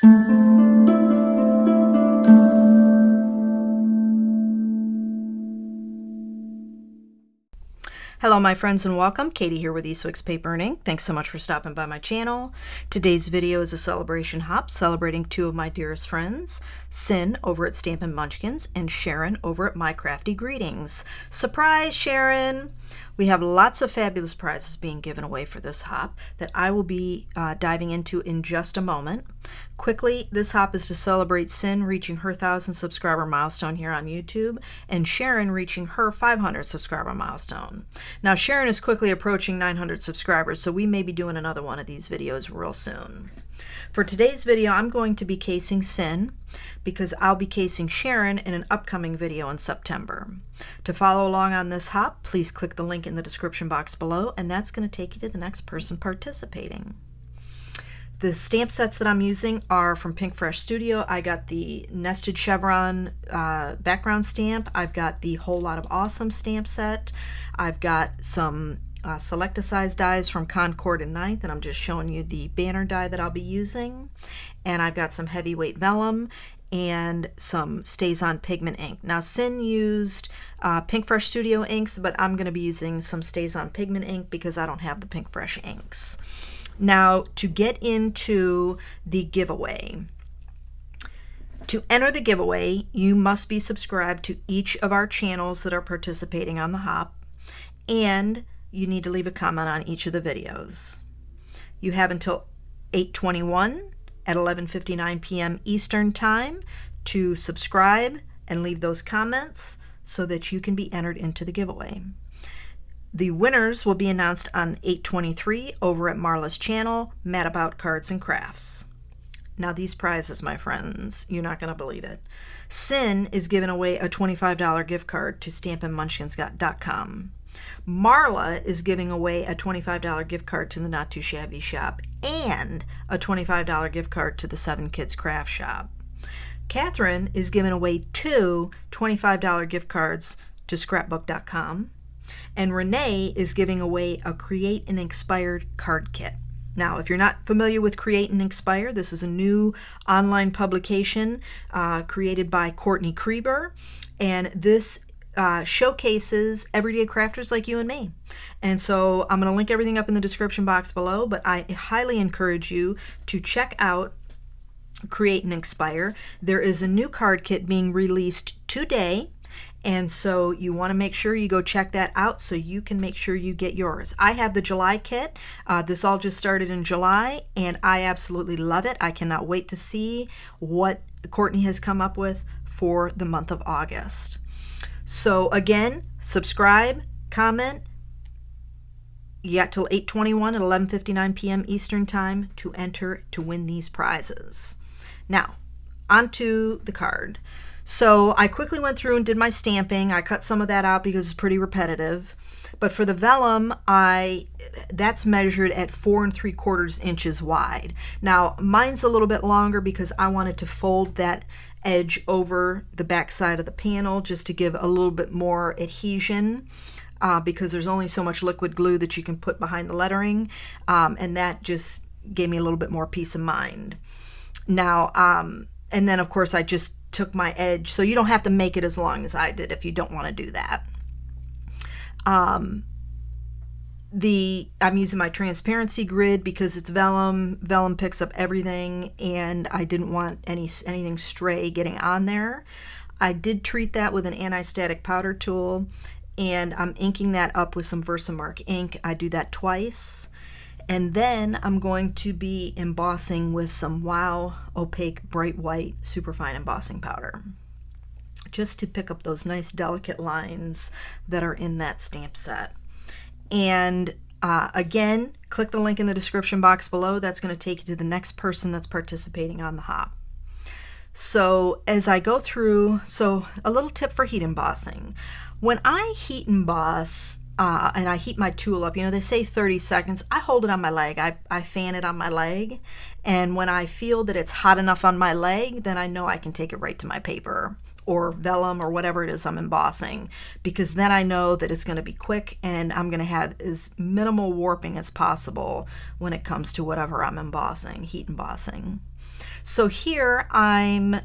Hello my friends and welcome. Katie here with Eastwick's Paper and Ink. Thanks so much for stopping by my channel. Today's video is a celebration hop celebrating two of my dearest friends, Sin over at Stampin' Munchkins and Sharon over at My Crafty Greetings. Surprise, Sharon! We have lots of fabulous prizes being given away for this hop that I will be diving into in just a moment. Quickly, this hop is to celebrate Sin reaching her 1,000 subscriber milestone here on YouTube and Sharon reaching her 500 subscriber milestone. Now Sharon is quickly approaching 900 subscribers, so we may be doing another one of these videos real soon. For today's video, I'm going to be casing Sin because I'll be casing Sharon in an upcoming video in September. To follow along on this hop, please click the link in the description box below, and that's going to take you to the next person participating. The stamp sets that I'm using are from Pink Fresh Studio. I got the nested chevron background stamp. I've got the Whole Lot of Awesome stamp set. I've got some Select-A-Size dies from Concord and Ninth, and I'm just showing you the banner die that I'll be using. And I've got some heavyweight vellum and some STAZON pigment ink. Now Sin used Pink Fresh Studio inks, but I'm going to be using some STAZON pigment ink because I don't have the Pink Fresh inks. Now to get into the giveaway, to enter the giveaway, you must be subscribed to each of our channels that are participating on the hop, and you need to leave a comment on each of the videos. You have until 8/21 at 11:59 p.m. Eastern Time to subscribe and leave those comments so that you can be entered into the giveaway. The winners will be announced on 8/23 over at Marla's channel, Mad About Cards and Crafts. Now these prizes, my friends, you're not going to believe it. Sin is giving away a $25 gift card to stampinmunchkins.com. Marla is giving away a $25 gift card to the Not Too Shabby Shop and a $25 gift card to the 7 Kids Craft Shop. Katharine is giving away two $25 gift cards to scrapbook.com. And Renee is giving away a Create and Inspired card kit. Now, if you're not familiar with Create and Inspire, this is a new online publication created by Courtney Kreber, and this showcases everyday crafters like you and me. And so I'm going to link everything up in the description box below, but I highly encourage you to check out Create and Inspire. There is a new card kit being released today, and so you want to make sure you go check that out so you can make sure you get yours. I have the July kit. This all just started in July, and I absolutely love it. I cannot wait to see what Courtney has come up with for the month of August. So again, subscribe, comment. You got till 8/21 at 11:59 p.m. Eastern Time to enter to win these prizes. Now, onto the card. So I quickly went through and did my stamping. I cut some of that out because it's pretty repetitive. But for the vellum, that's measured at 4 3/4 inches wide. Now, mine's a little bit longer because I wanted to fold that edge over the back side of the panel just to give a little bit more adhesion because there's only so much liquid glue that you can put behind the lettering, and that just gave me a little bit more peace of mind. Now, and then of course I just took my edge, so you don't have to make it as long as I did if you don't want to do that. I'm using my transparency grid because it's vellum. Vellum picks up everything, and I didn't want anything stray getting on there. I did treat that with an anti-static powder tool, and I'm inking that up with some Versamark ink. I do that twice. And then I'm going to be embossing with some Wow Opaque Bright White Superfine Embossing Powder, just to pick up those nice delicate lines that are in that stamp set. And again, click the link in the description box below. That's going to take you to the next person that's participating on the hop. So as I go through, so a little tip for heat embossing. When I heat emboss, and I heat my tool up, you know, they say 30 seconds. I hold it on my leg. I fan it on my leg. And when I feel that it's hot enough on my leg, then I know I can take it right to my paper or vellum or whatever it is I'm embossing, because then I know that it's going to be quick and I'm going to have as minimal warping as possible when it comes to whatever I'm embossing, heat embossing. So here I'm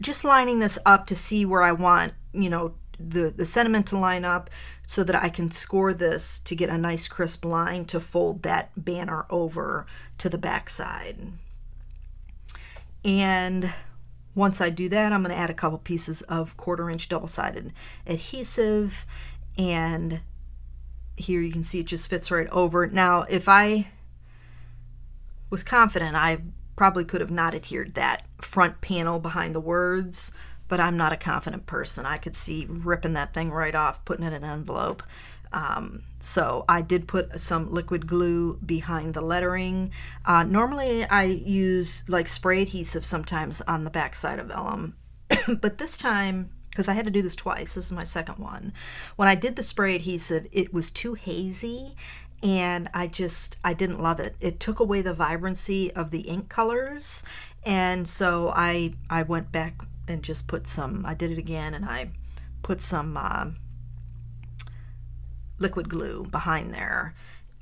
just lining this up to see where I want, you know, the sentiment to line up so that I can score this to get a nice crisp line to fold that banner over to the back side. And once I do that, I'm going to add a couple pieces of 1/4 inch double-sided adhesive, and here you can see it just fits right over. Now, if I was confident, I probably could have not adhered that front panel behind the words, but I'm not a confident person. I could see ripping that thing right off, putting it in an envelope. So I did put some liquid glue behind the lettering. Normally I use like spray adhesive sometimes on the back side of vellum, but this time, because I had to do this twice, this is my second one, when I did the spray adhesive, it was too hazy, and I didn't love it. It took away the vibrancy of the ink colors, and so I went back and just put some, I did it again, and I put some liquid glue behind there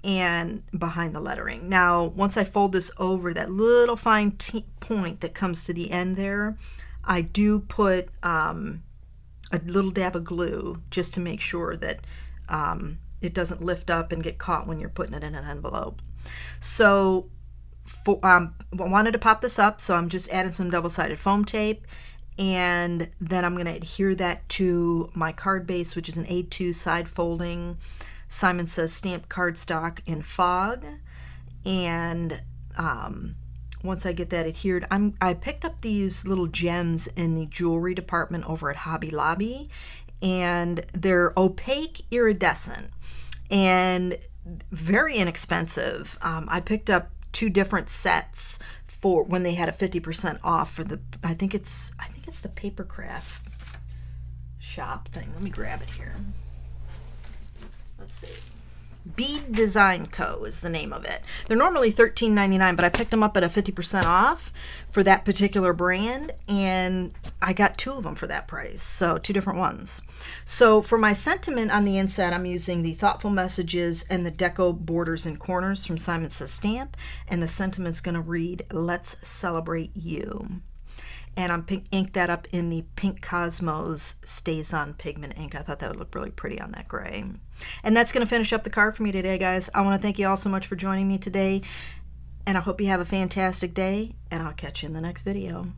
and behind the lettering. Now, once I fold this over, that little fine point that comes to the end there, I do put a little dab of glue just to make sure that it doesn't lift up and get caught when you're putting it in an envelope. So I wanted to pop this up, so I'm just adding some double-sided foam tape, and then I'm going to adhere that to my card base, which is an A2 side folding Simon Says Stamp cardstock in Fog. And once I get that adhered, I picked up these little gems in the jewelry department over at Hobby Lobby, and they're opaque iridescent and very inexpensive. I picked up 2 different sets for when they had a 50% off for the, I think it's the Papercraft shop thing. Let me grab it here. Let's see. Bead Design Co. is the name of it. They're normally $13.99, but I picked them up at a 50% off for that particular brand, and I got 2 of them for that price, so 2 different ones. So for my sentiment on the inside, I'm using the Thoughtful Messages and the Deco Borders and Corners from Simon Says Stamp, and the sentiment's going to read, "Let's Celebrate You." And I'm inked that up in the Pink Cosmos STAZON pigment ink. I thought that would look really pretty on that gray. And that's going to finish up the card for me today, guys. I want to thank you all so much for joining me today, and I hope you have a fantastic day, and I'll catch you in the next video.